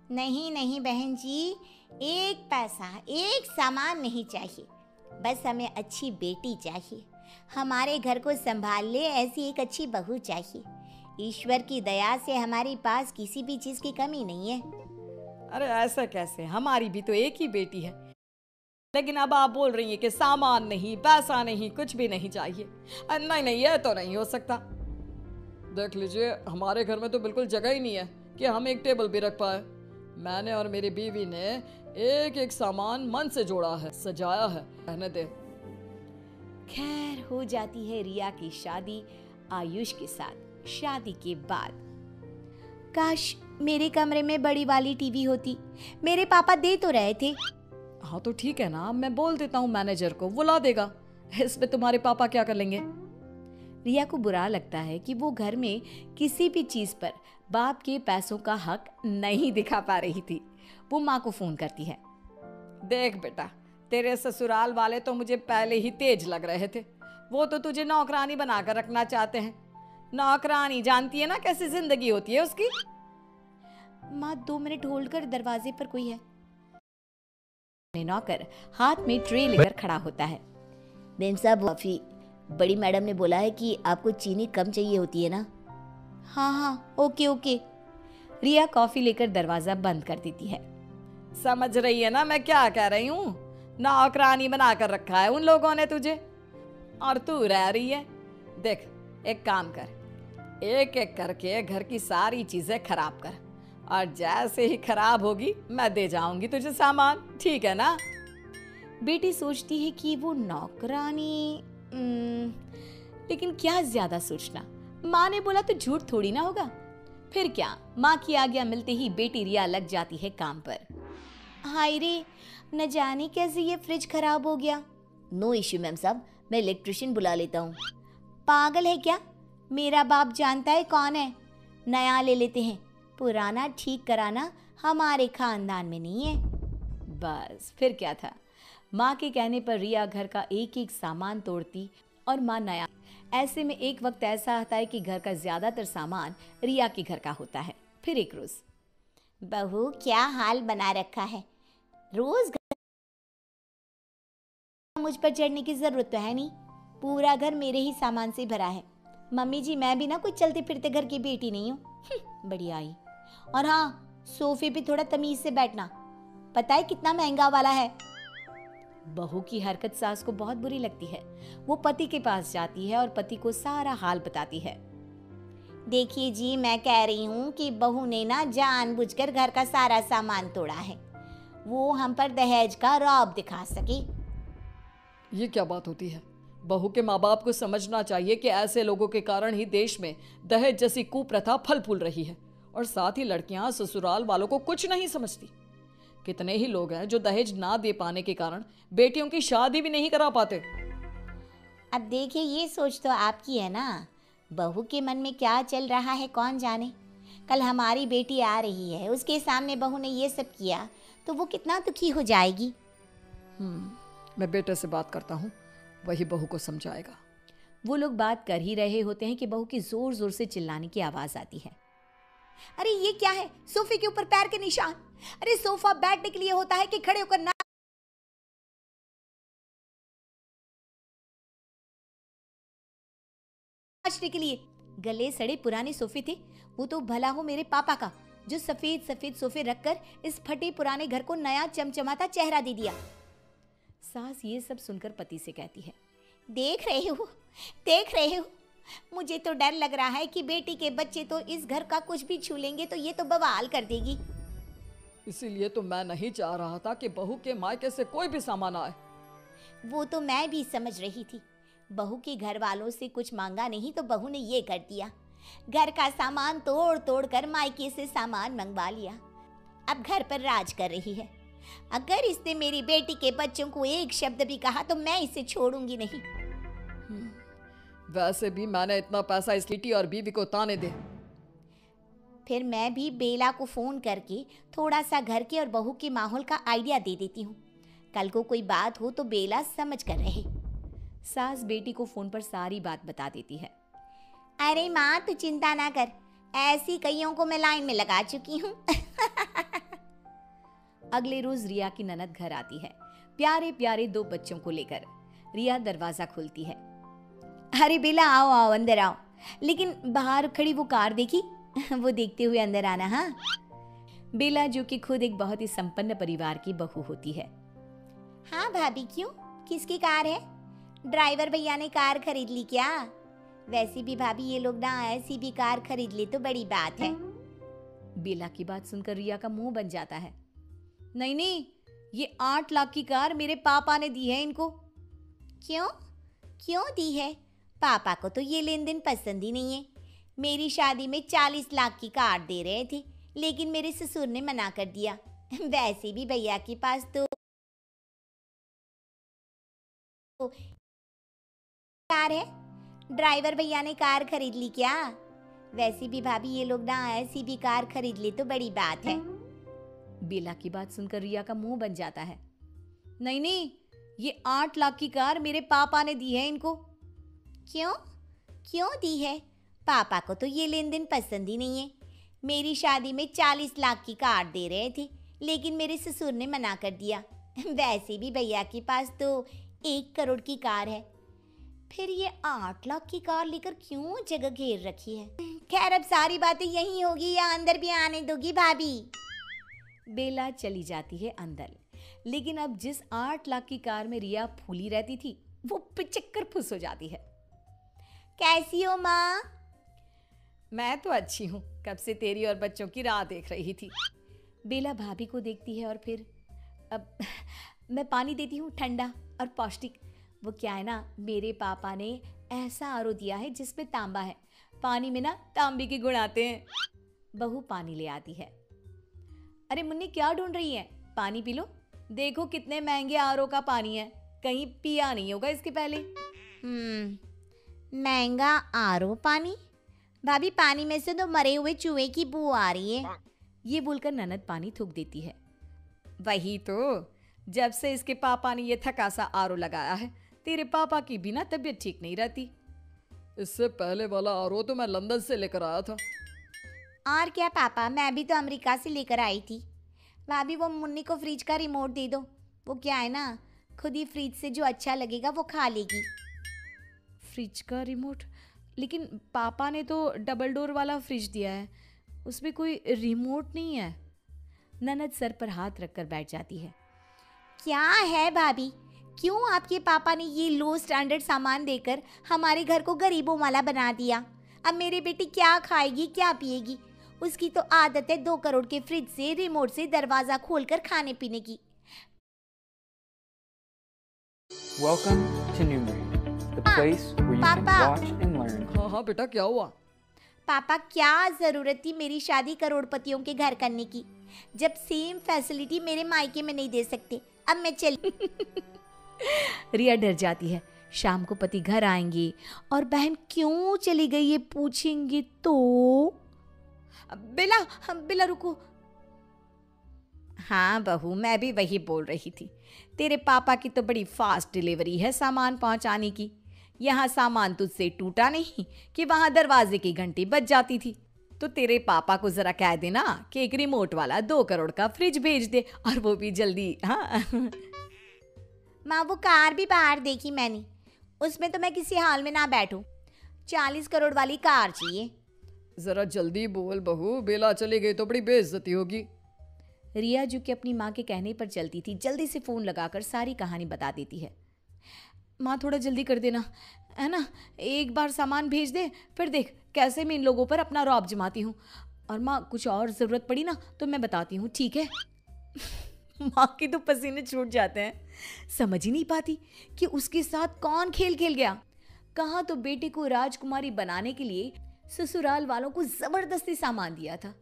नहीं नहीं बहन जी, एक पैसा एक सामान नहीं चाहिए, बस हमें अच्छी बेटी चाहिए, हमारे घर को संभाल ले ऐसी एक अच्छी बहू चाहिए। ईश्वर की दया से हमारे पास किसी भी चीज की कमी नहीं है। अरे ऐसा कैसे, हमारी भी तो एक ही बेटी है। लेकिन अब आप बोल रही हैं कि सामान नहीं, पैसा नहीं, कुछ भी नहीं चाहिए। नहीं नहीं, ये तो नहीं हो सकता। देख लीजिए, हमारे घर में तो बिल्कुल जगह ही नहीं है कि हम एक टेबल भी रख पाए। मैंने और मेरी बीवी ने एक एक सामान मन से जोड़ा है, सजाया है। रहने दे। खैर हो जाती है रिया की शादी आयुष के साथ। शादी के बाद काश मेरे कमरे में बड़ी वाली टीवी होती, मेरे पापा दे तो रहे थे। हाँ तो ठीक है ना, मैं बोल देता हूँ मैनेजर को, वो ला देगा। इसमें तुम्हारे पापा क्या कर लेंगे। रिया को बुरा लगता है कि वो घर में किसी भी चीज पर बाप के पैसों का हक नहीं दिखा पा रही थी। वो माँ को फोन करती है। देख बेटा, तेरे ससुराल वाले तो मुझे पहले ही तेज लग रहे थे। वो तो तुझे नौकरानी बनाकर रखना चाहते हैं। नौकरानी जानती है ना कैसी जिंदगी होती है उसकी। माँ 2 मिनट होल्ड कर, दरवाजे पर कोई है। नौकर हाथ में ट्रे लेकर खड़ा होता है। मेम साहब, कॉफी। बड़ी मैडम ने बोला है कि आपको चीनी कम चाहिए होती है ना। हाँ हाँ, ओके ओके। रिया कॉफी लेकर दरवाजा बंद कर देती है। समझ रही है ना मैं क्या कह रही हूँ। नौकरानी बनाकर रखा है उन लोगों ने तुझे, और तू रह रही है। देख, एक काम कर, एक एक करके घर की सारी चीजें खराब कर, और जैसे ही खराब होगी मैं दे जाऊंगी तुझे सामान, ठीक है ना। बेटी सोचती है कि वो नौकरानी, लेकिन क्या ज्यादा सोचना, माँ ने बोला तो झूठ थोड़ी ना होगा। फिर क्या, माँ की आज्ञा मिलते ही बेटी रिया लग जाती है काम पर। हाय रे, न जाने कैसे ये फ्रिज खराब हो गया। नो इश्यू मैम साहब, मैं इलेक्ट्रिशियन बुला लेता हूँ। पागल है क्या, मेरा बाप जानता है कौन है। नया ले लेते हैं, पुराना ठीक कराना हमारे खानदान में नहीं है। बस फिर क्या था, माँ के कहने पर रिया घर का एक एक सामान तोड़ती और माँ नया। ऐसे में एक वक्त ऐसा आता है कि घर का ज्यादातर सामान रिया के घर का होता है। फिर एक रोज, बहू क्या हाल बना रखा है, रोज मुझ पर चढ़ने की जरूरत तो है नहीं, पूरा घर मेरे ही सामान से भरा है। मम्मी जी, मैं भी ना कोई चलते फिरते घर की बेटी नहीं हूँ। बड़ी आई। और हाँ, सोफे पे थोड़ा तमीज से बैठना, पता है कितना महंगा वाला है। बहू की हरकत सास को बहुत बुरी लगती है। वो पति के पास जाती है और पति को सारा हाल बताती है। देखिए जी, मैं कह रही हूँ कि बहू ने ना जानबूझकर घर का सारा सामान तोड़ा है, वो हम पर दहेज का रौब दिखा सके। ये क्या बात होती है। बहू के माँ बाप को समझना चाहिए कि ऐसे लोगों के कारण ही देश में दहेज जैसी कुप्रथा फल फूल रही है, और साथ ही लड़कियां ससुराल वालों को कुछ नहीं समझती। कितने ही लोग हैं जो दहेज ना दे पाने के कारण बेटियों की शादी भी नहीं करा पाते। अब देखिए, ये सोच तो आपकी है ना, बहू के मन में क्या चल रहा है कौन जाने। कल हमारी बेटी आ रही है, उसके सामने बहू ने ये सब किया तो वो कितना दुखी हो जाएगी। मैं बेटे से बात करता हूँ, वही बहू को समझाएगा। वो लोग बात कर ही रहे होते हैं कि बहू की जोर जोर से चिल्लाने की आवाज आती है। अरे ये क्या है, सोफे के ऊपर पैर के निशान। अरे सोफा बैठने के लिए होता है कि खड़े होकर नाचने के लिए। गले सड़े पुराने सोफे थे, वो तो भला हो मेरे पापा का, जो सफेद सफेद सोफे रखकर इस फटे पुराने घर को नया चमचमाता चेहरा दे दिया। सास ये सब सुनकर पति से कहती है, देख रहे हो, मुझे तो डर लग रहा है कि बेटी के बच्चे तो इस घर का कुछ भी छू लेंगे तो ये तो बवाल कर देगी। इसीलिए तो मैं नहीं चाह रहा था कि बहू के मायके से कोई भी सामान आए। वो तो मैं भी समझ रही थी, बहू के घर वालों से कुछ मांगा नहीं तो बहू ने ये कर दिया, घर का सामान तोड़ तोड़ कर मायके से सामान मंगवा लिया। अब घर पर राज कर रही है। अगर इसने मेरी बेटी के बच्चों को एक शब्द भी कहा तो मैं इसे छोड़ूंगी नहीं। वैसे भी मैंने इतना पैसा इस बेटी और बीवी को ताने दे। फिर मैं भी बेला को फोन करके थोड़ा सा घर के और बहू के माहौल का आइडिया दे देती हूँ, कल को कोई बात हो तो बेला समझ कर रहे। सास बेटी को फोन पर सारी बात बता देती है। अरे माँ, तू चिंता ना कर, ऐसी कईयों को मैं लाइन में लगा चुकी हूँ। अगले रोज रिया की ननद घर आती है, प्यारे प्यारे 2 बच्चों को लेकर। रिया दरवाजा खोलती है। अरे बेला, आओ आओ, अंदर आओ। लेकिन बाहर खड़ी वो कार देखी? वो देखते हुए अंदर आना। हाँ। बेला, जो कि खुद एक बहुत ही संपन्न परिवार की बहू होती है। हाँ भाभी, क्यों? किसकी कार है? ड्राइवर भैया ने कार खरीद ली क्या? वैसे भी भाभी, ये लोग ना ऐसी भी कार खरीद ले तो बड़ी बात है। बेला की बात सुनकर रिया का मुंह बन जाता है। नहीं नहीं, ये 8 लाख की कार मेरे पापा ने दी है इनको। क्यों? क्यों दी है? पापा को तो ये लेन देन पसंद ही नहीं है। मेरी शादी में 40 लाख की कार दे रहे थे, लेकिन मेरे ससुर ने मना कर दिया। वैसे भी भैया के पास तो कार है। ड्राइवर भैया ने कार खरीद ली क्या? वैसे भी भाभी, ये लोग ना ऐसी भी कार खरीद ले तो बड़ी बात है। बेला की बात सुनकर रिया का मुंह बन जाता है। नहीं नहीं, ये 8 लाख की कार मेरे पापा ने दी है इनको। क्यों? क्यों दी है? पापा को तो ये लेन देन पसंद ही नहीं है। मेरी शादी में 40 लाख की कार दे रहे थे, लेकिन मेरे ससुर ने मना कर दिया। वैसे भी भैया के पास तो 1 करोड़ की कार है, फिर ये 8 लाख की कार लेकर क्यों जगह घेर रखी है? खैर, अब सारी बातें यही होगी या अंदर भी आने दोगी भाभी? बेला चली जाती है अंदर, लेकिन अब जिस 8 लाख की कार में रिया फूली रहती थी, वो पिचक्कर फुस हो जाती है। कैसी हो माँ? मैं तो अच्छी हूँ, कब से तेरी और बच्चों की राह देख रही थी। बेला भाभी को देखती है और फिर अब मैं पानी देती हूँ, ठंडा और पौष्टिक। वो क्या है ना, मेरे पापा ने ऐसा आरओ दिया है जिसमें तांबा है, पानी में ना तांबे के गुण आते हैं। बहू पानी ले आती है। अरे मुन्नी, क्या ढूंढ रही है? पानी पी लो, देखो कितने महंगे आरओ का पानी है, कहीं पिया नहीं होगा इसके पहले। महंगा आरओ पानी? भाभी, पानी में से तो मरे हुए चूहे की बू आ रही है। ये बोलकर ननद पानी थूक देती है। वही तो, जब से इसके पापा ने ये थका सा आरओ लगाया है, तेरे पापा की भी ना तबीयत ठीक नहीं रहती। इससे पहले वाला आरओ तो मैं लंदन से लेकर आया था। और क्या पापा, मैं भी तो अमेरिका से लेकर आई थी। भाभी, वो मुन्नी को फ्रिज का रिमोट दे दो। वो क्या है ना, खुद ही फ्रिज से जो अच्छा लगेगा वो खा लेगी। फ्रिज का रिमोट? लेकिन पापा ने तो डबल डोर वाला फ्रिज दिया है, उसमें कोई रिमोट नहीं है। ननद सर पर हाथ रखकर बैठ जाती है। क्या है भाभी, क्यों आपके पापा ने ये लो स्टैंडर्ड सामान देकर हमारे घर को गरीबों वाला बना दिया? अब मेरी बेटी क्या खाएगी, क्या पिएगी? उसकी तो आदत है 2 करोड़ के फ्रिज से रिमोट से दरवाजा खोलकर खाने पीने की। Welcome to Newbury, the place where you can Papa. watch and learn. हाँ हाँ बेटा, क्या हुआ? पापा, क्या जरूरत थी मेरी शादी करोड़पतियों के घर करने की, जब सेम फैसिलिटी मेरे मायके में नहीं दे सकते? अब मैं चल। रिया डर जाती है, शाम को पति घर आएंगे और बहन क्यों चली गई ये पूछेंगे तो। बेला, बेला रुको। हाँ बहू, मैं भी वही बोल रही थी, तेरे पापा की तो बड़ी फास्ट डिलीवरी है सामान पहुंचाने की। यहाँ सामान तुझसे टूटा नहीं कि वहां दरवाजे की घंटी बज जाती थी। तो तेरे पापा को जरा कह देना कि एक रिमोट वाला 2 करोड़ का फ्रिज भेज दे, और वो भी जल्दी। हाँ माँ, वो कार भी बाहर देखी मैंने, उसमें तो मैं किसी हाल में ना बैठूं। 40 करोड़ वाली कार चाहिए। जरा जल्दी बोल बहू, बेला चली गई तो बड़ी बेइज्जती होगी। रिया, जो कि अपनी माँ के कहने पर चलती थी, जल्दी से फ़ोन लगाकर सारी कहानी बता देती है। माँ, थोड़ा जल्दी कर देना, है ना? एक बार सामान भेज दे, फिर देख कैसे मैं इन लोगों पर अपना रौब जमाती हूँ। और माँ, कुछ और ज़रूरत पड़ी ना तो मैं बताती हूँ, ठीक है? माँ के तो पसीने छूट जाते हैं, समझ ही नहीं पाती कि उसके साथ कौन खेल खेल गया। कहाँ तो बेटे को राजकुमारी बनाने के लिए ससुराल वालों को ज़बरदस्ती सामान दिया था,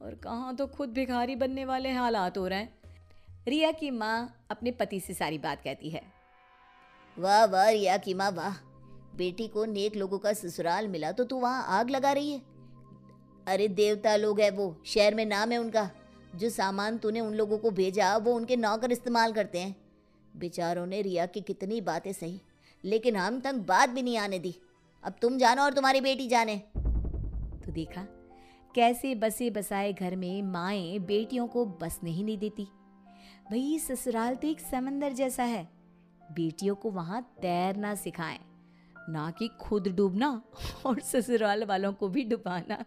और कहाँ तो खुद भिखारी बनने वाले हालात हो रहे हैं। रिया की माँ अपने पति से सारी बात कहती है। वाह वाह रिया की माँ वाह, बेटी को नेक लोगों का ससुराल मिला तो तू वहाँ आग लगा रही है। अरे देवता लोग है वो, शहर में नाम है उनका। जो सामान तूने उन लोगों को भेजा वो उनके नौकर इस्तेमाल करते हैं। बेचारों ने रिया की कितनी बातें सही, लेकिन हम तक बात भी नहीं आने दी। अब तुम जानो और तुम्हारी बेटी जाने। तो देखा कैसे बसे बसाए घर में माएँ बेटियों को बसने ही नहीं देती। भाई ससुराल तो एक समंदर जैसा है, बेटियों को वहां तैरना सिखाएं, ना कि खुद डूबना और ससुराल वालों को भी डुबाना।